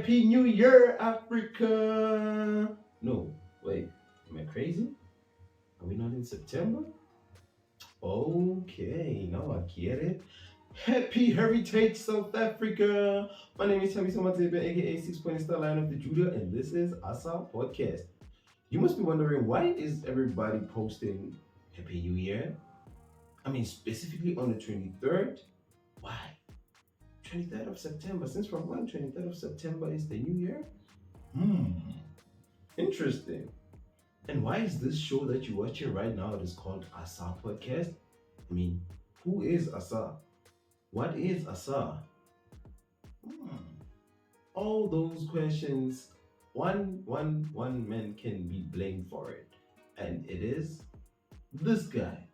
Happy New Year, Africa! No, wait, am I crazy? Are we not in September? Okay, now I get it. Happy Heritage South Africa! My name is Tammy Samatebe, aka 6 Point Star Lion of the Judah, and this is Asar Podcast. You must be wondering, why is everybody posting Happy New Year? I mean, specifically on the 23rd? Why? 23rd of September. Since from when 23rd of September is the new year? Interesting. And why is this show that you're watching right now, it is called Asar Podcast? I mean, who is Asar? What is Asar? All those questions, one man can be blamed for it. And it is this guy.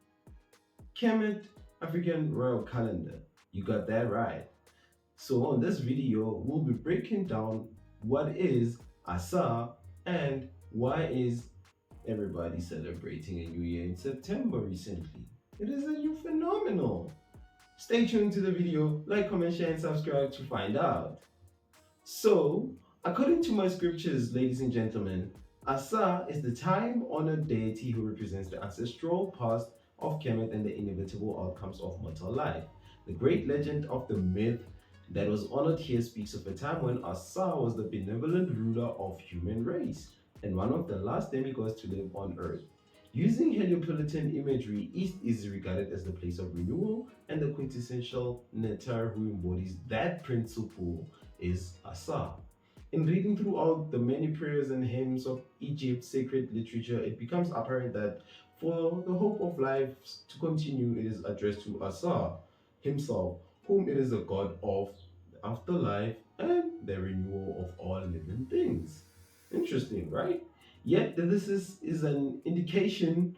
Kemet African Royal Calendar. You got that right. So on this video, we'll be breaking down what is Asar and why is everybody celebrating a new year in September recently. It is a new phenomenon. Stay tuned to the video, like, comment, share, and subscribe to find out. So, according to my scriptures, ladies and gentlemen, Asar is the time-honored deity who represents the ancestral past of Kemet and the inevitable outcomes of mortal life. The great legend of the myth that was honored here speaks of a time when Asar was the benevolent ruler of human race and one of the last demigods to live on earth. Using Heliopolitan imagery, East is regarded as the place of renewal, and the quintessential Netar who embodies that principle is Asar. In reading throughout the many prayers and hymns of Egypt's sacred literature, it becomes apparent that for the hope of life to continue, it is addressed to Asar himself, whom it is a god of the afterlife and the renewal of all living things. Interesting, right? Yet this is an indication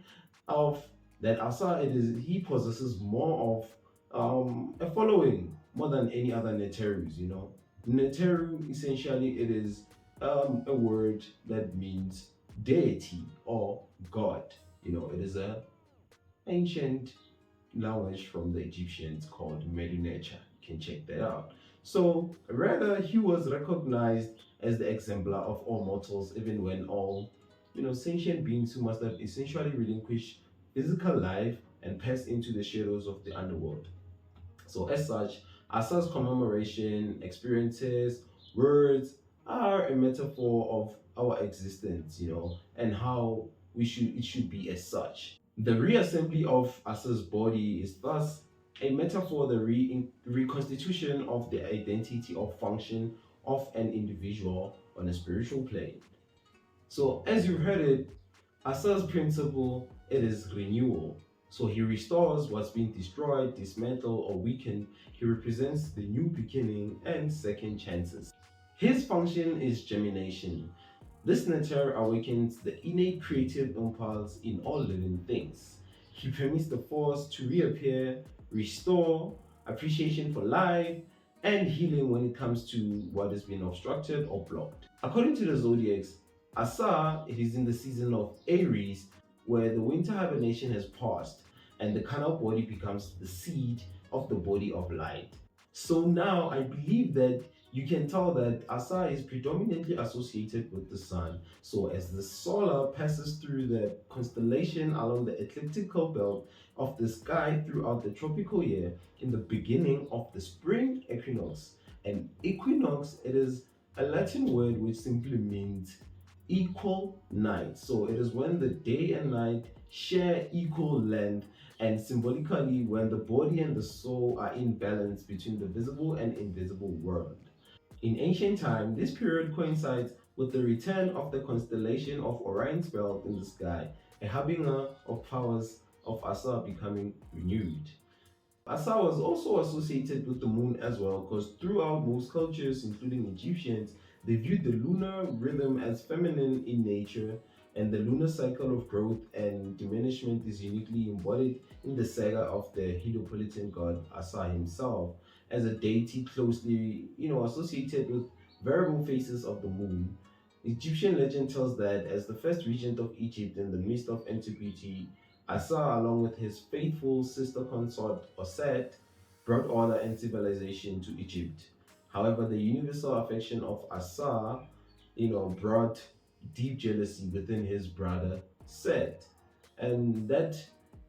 of that Asar, he possesses more of a following more than any other Neterus, you know. Neteru, essentially, it is a word that means deity or god. You know, it is a ancient language from the Egyptians called Medu-Neter. You can check that out. So, rather, he was recognized as the exemplar of all mortals, even when all, sentient beings who must have essentially relinquished physical life and passed into the shadows of the underworld. So, as such, Asar's commemoration, experiences, words are a metaphor of our existence, and how it should be as such. The reassembly of Asar's body is thus a metaphor, the reconstitution of the identity or function of an individual on a spiritual plane. So, as you heard it, Asar's principle, it is renewal. So he restores what's been destroyed, dismantled, or weakened. He represents the new beginning and second chances. His function is germination. This Neter awakens the innate creative impulse in all living things. He permits the force to reappear, restore, appreciation for life, and healing when it comes to what has been obstructed or blocked. According to the zodiacs, Asar, it is in the season of Aries, where the winter hibernation has passed and the carnal body becomes the seed of the body of light. So now I believe that you can tell that Asar is predominantly associated with the sun. So as the solar passes through the constellation along the ecliptical belt of the sky throughout the tropical year in the beginning of the spring equinox. And equinox, it is a Latin word which simply means equal night. So it is when the day and night share equal length, and symbolically when the body and the soul are in balance between the visible and invisible world. In ancient time, this period coincides with the return of the constellation of Orion's belt in the sky, a harbinger of powers of Asar becoming renewed. Asar was also associated with the moon as well, because throughout most cultures, including Egyptians, they viewed the lunar rhythm as feminine in nature, and the lunar cycle of growth and diminishment is uniquely embodied in the saga of the Heliopolitan god Asar himself, as a deity closely, associated with variable phases of the moon. Egyptian legend tells that as the first regent of Egypt in the midst of antiquity, Asar, along with his faithful sister consort Osset, brought order and civilization to Egypt. However, the universal affection of Asar, brought deep jealousy within his brother Seth. And that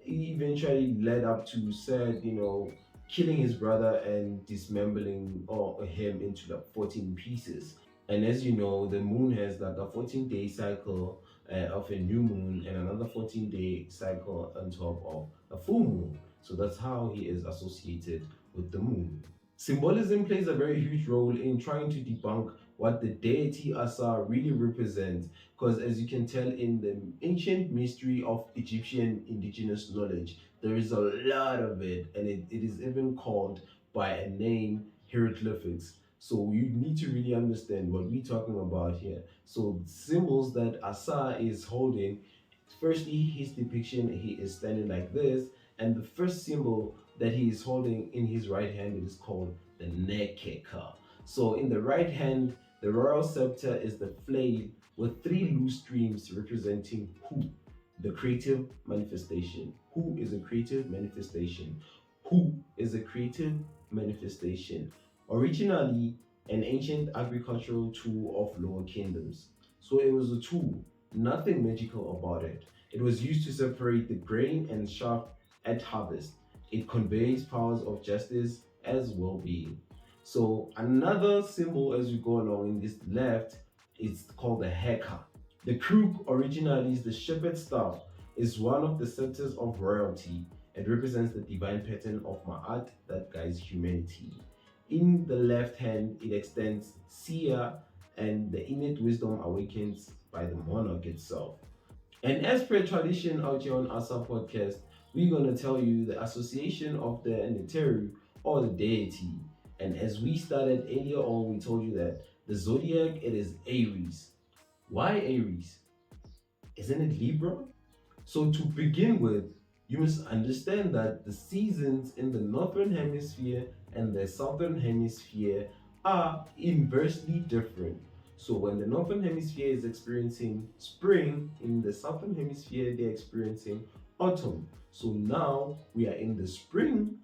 eventually led up to Seth, killing his brother and dismembering him into like 14 pieces. And as you know, the moon has like a 14-day cycle of a new moon and another 14-day cycle on top of a full moon. So that's how he is associated with the moon. Symbolism plays a very huge role in trying to debunk what the deity Asar really represents, because as you can tell in the ancient mystery of Egyptian indigenous knowledge, there is a lot of it, and it is even called by a name hieroglyphics. So you need to really understand what we're talking about here. So symbols that Asar is holding, firstly, his depiction, he is standing like this, and the first symbol that he is holding in his right hand it is called the nekeka. So in the right hand, the royal scepter is the flail with three loose streams representing Hu, the creative manifestation. Hu is a creative manifestation. Hu is a creative manifestation. Originally an ancient agricultural tool of lower kingdoms. So it was a tool, nothing magical about it. It was used to separate the grain and chaff at harvest. It conveys powers of justice as well-being. So another symbol as we go along in this left is called the heka. The crook originally is the shepherd's staff, is one of the scepters of royalty. It represents the divine pattern of Ma'at that guides humanity. In the left hand, it extends Sia, and the innate wisdom awakens by the monarch itself. And as per tradition out here on Asar podcast, we're going to tell you the association of the Neteru or the deity. And as we started earlier on, we told you that the zodiac, it is Aries. Why Aries? Isn't it Libra? So to begin with, you must understand that the seasons in the northern hemisphere and the southern hemisphere are inversely different. So when the northern hemisphere is experiencing spring, in the southern hemisphere they're experiencing autumn. So now we are in the spring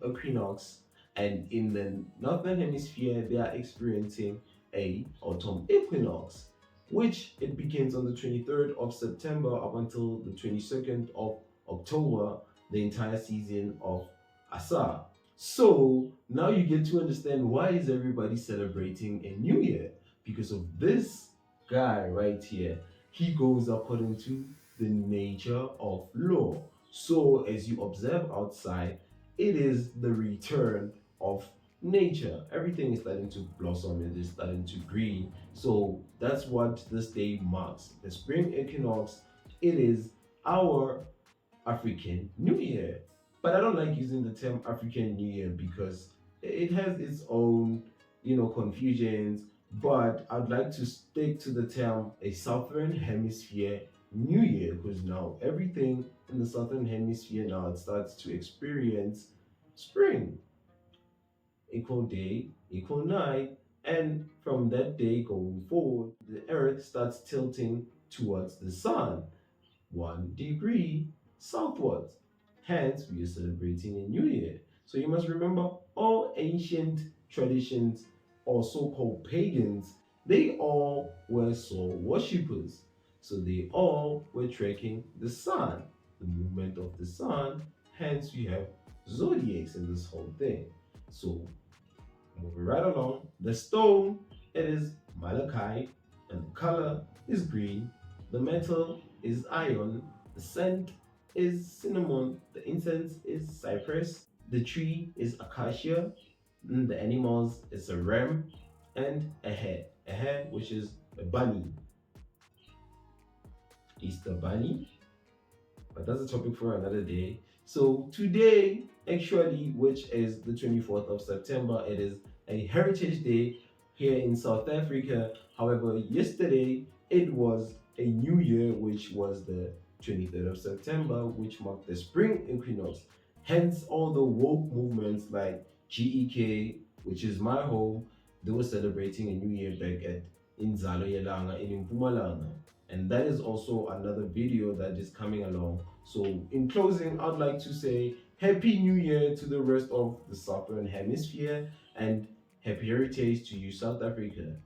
equinox, and in the northern hemisphere they are experiencing a autumn equinox, which it begins on the 23rd of September up until the 22nd of October, the entire season of Asar. So now you get to understand why is everybody celebrating a new year, because of this guy right here. He goes according to the nature of law. So as you observe outside, it is the return of nature. Everything is starting to blossom, it is starting to green. So that's what this day marks. The spring equinox, it is our African New Year. But I don't like using the term African New Year because it has its own, confusions. But I'd like to stick to the term a Southern Hemisphere New Year, because now everything in the Southern Hemisphere now it starts to experience spring. Equal day, equal night, and from that day going forward, the earth starts tilting towards the sun 1 degree southwards. Hence, we are celebrating a new year. So you must remember all ancient traditions or so-called pagans, they all were soul worshippers. So they all were tracking the sun, the movement of the sun. Hence, we have zodiacs in this whole thing. So moving right along, the stone, it is malachite, and the color is green. The metal is iron. The scent is cinnamon. The incense is cypress. The tree is acacia. And the animals is a ram and a hare. A hare, which is a bunny. Easter bunny. But that's a topic for another day. So today, actually, which is the 24th of September, it is a Heritage Day here in South Africa. However, yesterday it was a new year, which was the 23rd of September, which marked the spring equinox. Hence, all the woke movements like GEK, which is my home, they were celebrating a new year back at Inzalo Yelanga in Mpumalanga. And that is also another video that is coming along. So in closing, I'd like to say Happy New Year to the rest of the Southern Hemisphere, and Happy heritage to you, South Africa.